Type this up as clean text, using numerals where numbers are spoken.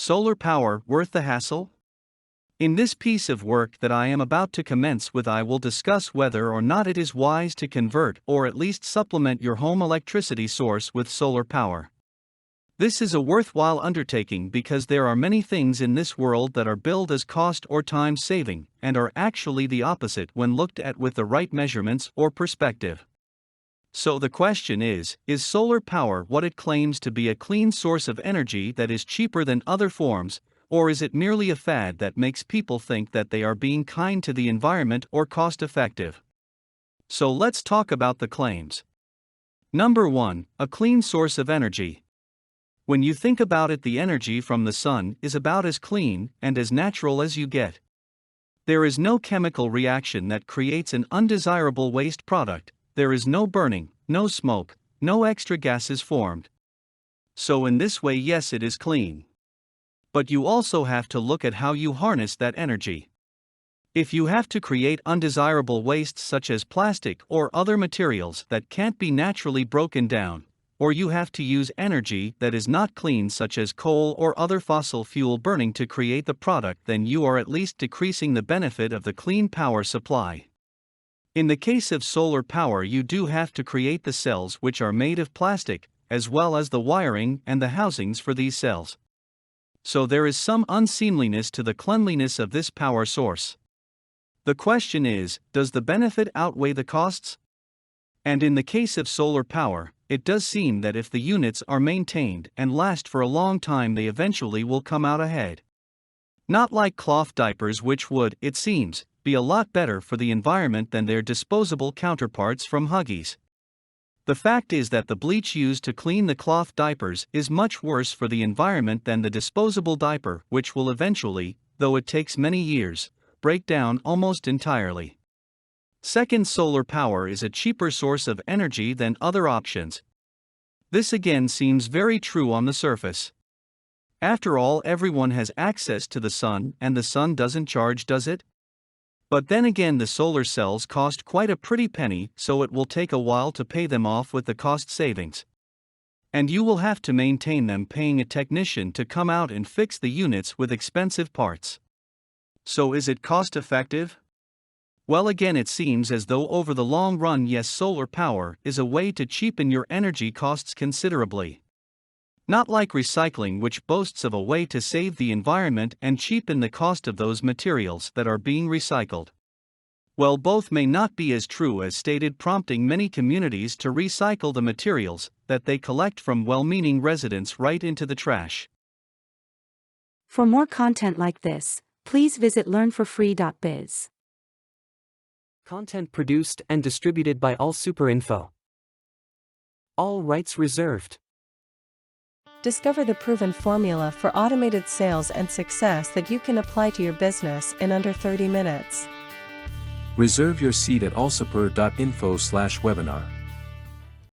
Solar power worth the hassle? In this piece of work that I am about to commence with, I will discuss whether or not it is wise to convert or at least supplement your home electricity source with solar power. This is a worthwhile undertaking because there are many things in this world that are billed as cost or time saving and are actually the opposite when looked at with the right measurements or perspective. So the question is solar power what it claims to be, a clean source of energy that is cheaper than other forms, or is it merely a fad that makes people think that they are being kind to the environment or cost-effective? So let's talk about the claims. Number 1, a clean source of energy. When you think about it, the energy from the sun is about as clean and as natural as you get. There is no chemical reaction that creates an undesirable waste product, there is no burning, no smoke, no extra gases formed. So in this way, yes, it is clean. But you also have to look at how you harness that energy. If you have to create undesirable wastes such as plastic or other materials that can't be naturally broken down, or you have to use energy that is not clean such as coal or other fossil fuel burning to create the product, then you are at least decreasing the benefit of the clean power supply. In the case of solar power, you do have to create the cells, which are made of plastic, as well as the wiring and the housings for these cells. So there is some unseemliness to the cleanliness of this power source. The question is, does the benefit outweigh the costs? And in the case of solar power, it does seem that if the units are maintained and last for a long time, they eventually will come out ahead. Not like cloth diapers, which would, it seems, be a lot better for the environment than their disposable counterparts from Huggies. The fact is that the bleach used to clean the cloth diapers is much worse for the environment than the disposable diaper, which will eventually, though it takes many years, break down almost entirely. Second, solar power is a cheaper source of energy than other options. This again seems very true on the surface. After all, everyone has access to the sun, and the sun doesn't charge, does it? But then again, the solar cells cost quite a pretty penny, so it will take a while to pay them off with the cost savings. And you will have to maintain them, paying a technician to come out and fix the units with expensive parts. So is it cost effective? Well, again, it seems as though over the long run, yes, solar power is a way to cheapen your energy costs considerably. Not like recycling, which boasts of a way to save the environment and cheapen the cost of those materials that are being recycled. Well, both may not be as true as stated, prompting many communities to recycle the materials that they collect from well-meaning residents right into the trash. For more content like this, please visit learnforfree.biz. Content produced and distributed by AllSuperInfo. All rights reserved. Discover the proven formula for automated sales and success that you can apply to your business in under 30 minutes. Reserve your seat at allsuper.info/webinar.